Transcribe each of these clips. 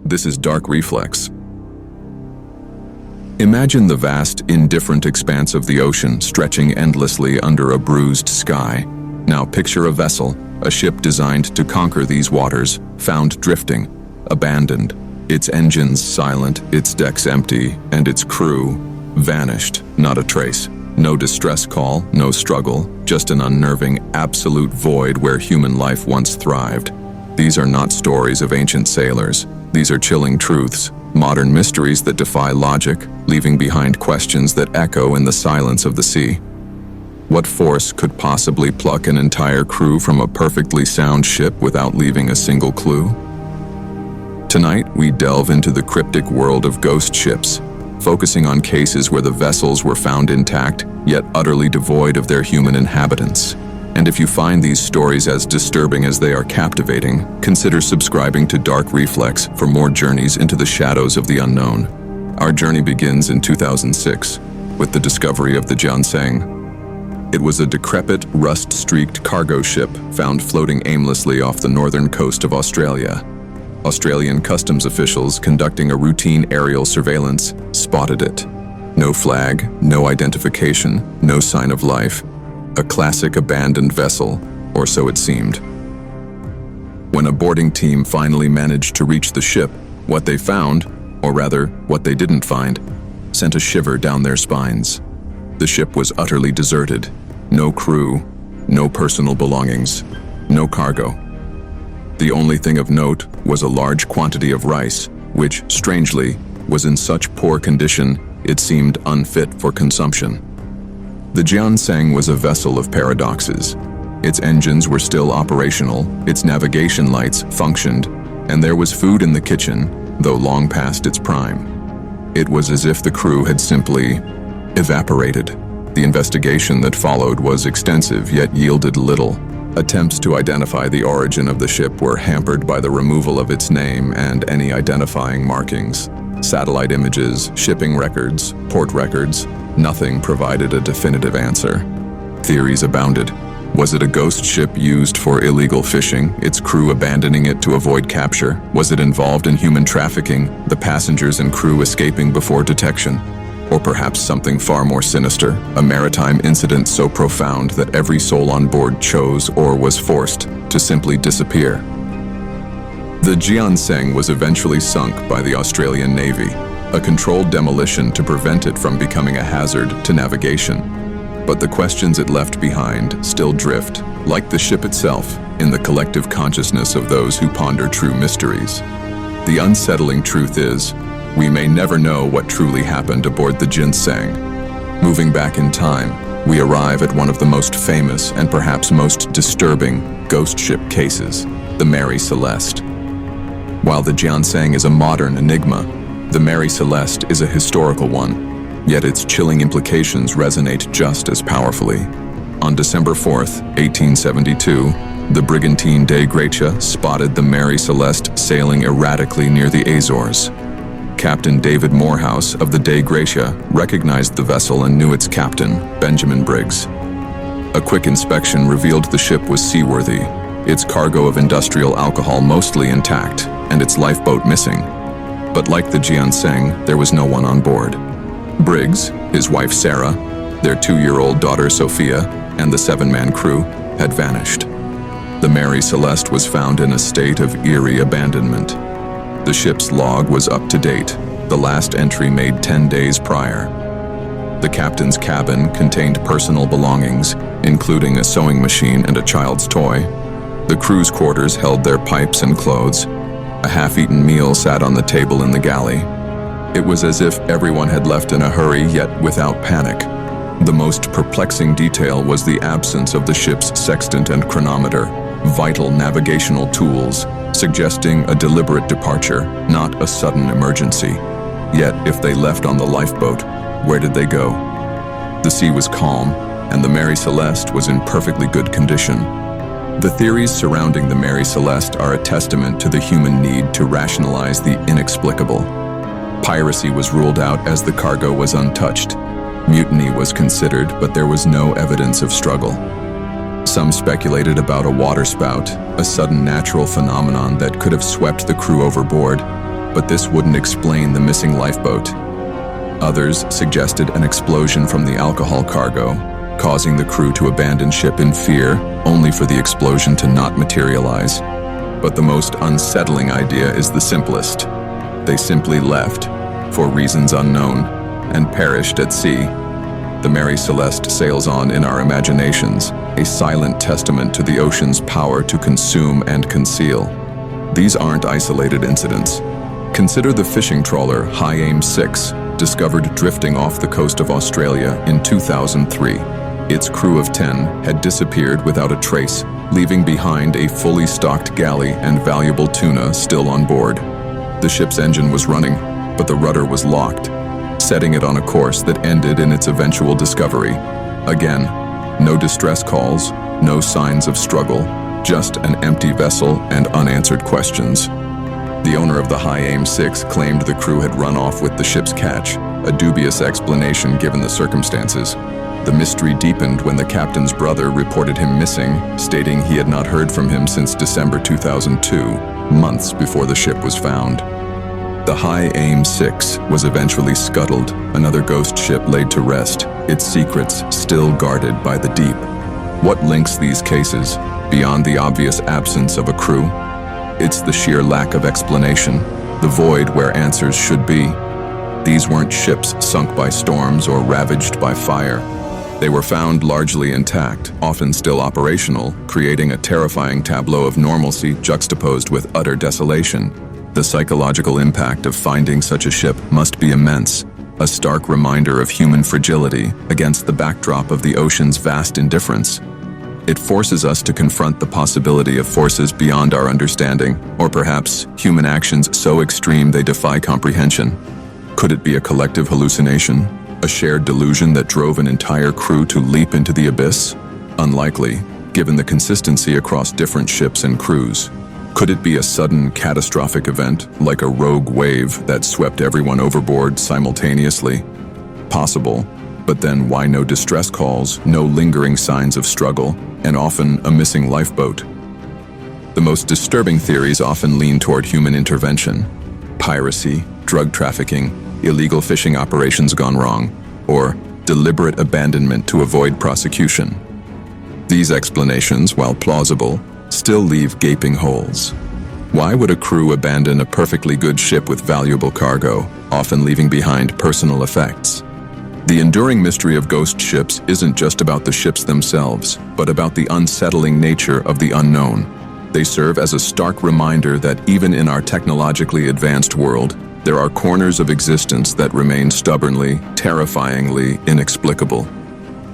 This is Dark Reflex. Imagine the vast, indifferent expanse of the ocean stretching endlessly under a bruised sky. Now picture a vessel, a ship designed to conquer these waters, found drifting, abandoned, its engines silent, its decks empty, and its crew vanished, not a trace. No distress call, no struggle, just an unnerving, absolute void where human life once thrived. These are not stories of ancient sailors. These are chilling truths, modern mysteries that defy logic, leaving behind questions that echo in the silence of the sea. What force could possibly pluck an entire crew from a perfectly sound ship without leaving a single clue? Tonight, we delve into the cryptic world of ghost ships, focusing on cases where the vessels were found intact, yet utterly devoid of their human inhabitants. And if you find these stories as disturbing as they are captivating, consider subscribing to Dark Reflex for more journeys into the shadows of the unknown. Our journey begins in 2006 with the discovery of the Jianseng. It was a decrepit, rust-streaked cargo ship found floating aimlessly off the northern coast of Australia. Australian customs officials conducting a routine aerial surveillance spotted it. No flag, no identification, no sign of life. A classic abandoned vessel, or so it seemed. When a boarding team finally managed to reach the ship, what they found, or rather, what they didn't find, sent a shiver down their spines. The ship was utterly deserted. No crew, no personal belongings, no cargo. The only thing of note was a large quantity of rice, which, strangely, was in such poor condition it seemed unfit for consumption. The Jianseng was a vessel of paradoxes. Its engines were still operational, its navigation lights functioned, and there was food in the kitchen, though long past its prime. It was as if the crew had simply evaporated. The investigation that followed was extensive, yet yielded little. Attempts to identify the origin of the ship were hampered by the removal of its name and any identifying markings. Satellite images, shipping records, port records, nothing provided a definitive answer. Theories abounded. Was it a ghost ship used for illegal fishing, its crew abandoning it to avoid capture? Was it involved in human trafficking, the passengers and crew escaping before detection? Or perhaps something far more sinister, a maritime incident so profound that every soul on board chose or was forced to simply disappear? The Jianseng was eventually sunk by the Australian Navy, a controlled demolition to prevent it from becoming a hazard to navigation. But the questions it left behind still drift, like the ship itself, in the collective consciousness of those who ponder true mysteries. The unsettling truth is, we may never know what truly happened aboard the Jianseng. Moving back in time, we arrive at one of the most famous and perhaps most disturbing ghost ship cases, the Mary Celeste. While the Jianseng is a modern enigma, the Mary Celeste is a historical one, yet its chilling implications resonate just as powerfully. On December 4th, 1872, the brigantine Dei Gratia spotted the Mary Celeste sailing erratically near the Azores. Captain David Morehouse of the Dei Gratia recognized the vessel and knew its captain, Benjamin Briggs. A quick inspection revealed the ship was seaworthy, its cargo of industrial alcohol mostly intact, and its lifeboat missing. But like the Jianseng, there was no one on board. Briggs, his wife Sarah, their 2-year-old daughter Sophia, and the 7-man crew had vanished. The Mary Celeste was found in a state of eerie abandonment. The ship's log was up to date, the last entry made 10 days prior. The captain's cabin contained personal belongings, including a sewing machine and a child's toy. The crew's quarters held their pipes and clothes. A half-eaten meal sat on the table in the galley. It was as if everyone had left in a hurry, yet without panic. The most perplexing detail was the absence of the ship's sextant and chronometer, vital navigational tools, suggesting a deliberate departure, not a sudden emergency. Yet, if they left on the lifeboat, where did they go? The sea was calm, and the Mary Celeste was in perfectly good condition. The theories surrounding the Mary Celeste are a testament to the human need to rationalize the inexplicable. Piracy was ruled out as the cargo was untouched. Mutiny was considered, but there was no evidence of struggle. Some speculated about a waterspout, a sudden natural phenomenon that could have swept the crew overboard. but this wouldn't explain the missing lifeboat. Others suggested an explosion from the alcohol cargo, causing the crew to abandon ship in fear, only for the explosion to not materialize. But the most unsettling idea is the simplest. They simply left, for reasons unknown, and perished at sea. The Mary Celeste sails on in our imaginations, a silent testament to the ocean's power to consume and conceal. These aren't isolated incidents. Consider the fishing trawler High Aim 6, discovered drifting off the coast of Australia in 2003. Its crew of 10 had disappeared without a trace, leaving behind a fully stocked galley and valuable tuna still on board. The ship's engine was running, but the rudder was locked, setting it on a course that ended in its eventual discovery. Again, no distress calls, no signs of struggle, just an empty vessel and unanswered questions. The owner of the High Aim 6 claimed the crew had run off with the ship's catch, a dubious explanation given the circumstances. The mystery deepened when the captain's brother reported him missing, stating he had not heard from him since December 2002, months before the ship was found. The High Aim 6 was eventually scuttled, another ghost ship laid to rest, its secrets still guarded by the deep. What links these cases, beyond the obvious absence of a crew? It's the sheer lack of explanation, the void where answers should be. These weren't ships sunk by storms or ravaged by fire. They were found largely intact, often still operational, creating a terrifying tableau of normalcy juxtaposed with utter desolation. The psychological impact of finding such a ship must be immense, a stark reminder of human fragility against the backdrop of the ocean's vast indifference. It forces us to confront the possibility of forces beyond our understanding, or perhaps human actions so extreme they defy comprehension. Could it be a collective hallucination, a shared delusion that drove an entire crew to leap into the abyss? Unlikely, given the consistency across different ships and crews. Could it be a sudden catastrophic event, like a rogue wave that swept everyone overboard simultaneously? Possible, but then why no distress calls, no lingering signs of struggle, and often a missing lifeboat? The most disturbing theories often lean toward human intervention. Piracy, drug trafficking, illegal fishing operations gone wrong, or deliberate abandonment to avoid prosecution. These explanations, while plausible, still leave gaping holes. Why would a crew abandon a perfectly good ship with valuable cargo, often leaving behind personal effects? The enduring mystery of ghost ships isn't just about the ships themselves, but about the unsettling nature of the unknown. They serve as a stark reminder that even in our technologically advanced world, there are corners of existence that remain stubbornly, terrifyingly inexplicable.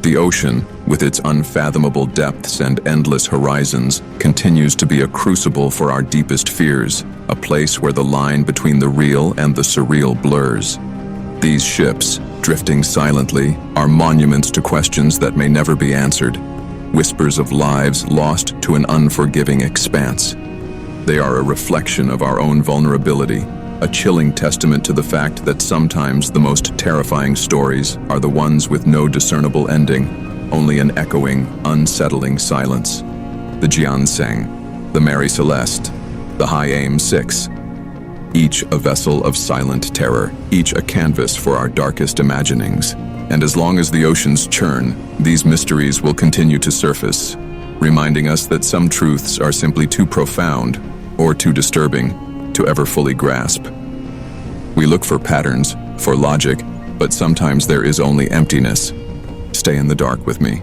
The ocean, with its unfathomable depths and endless horizons, continues to be a crucible for our deepest fears, a place where the line between the real and the surreal blurs. These ships, drifting silently, are monuments to questions that may never be answered, whispers of lives lost to an unforgiving expanse. They are a reflection of our own vulnerability, a chilling testament to the fact that sometimes the most terrifying stories are the ones with no discernible ending, only an echoing, unsettling silence. The Jianseng, the Mary Celeste, the High Aim 6. Each a vessel of silent terror, each a canvas for our darkest imaginings. And as long as the oceans churn, these mysteries will continue to surface, reminding us that some truths are simply too profound or too disturbing to ever fully grasp. We look for patterns, for logic, but sometimes there is only emptiness. Stay in the dark with me.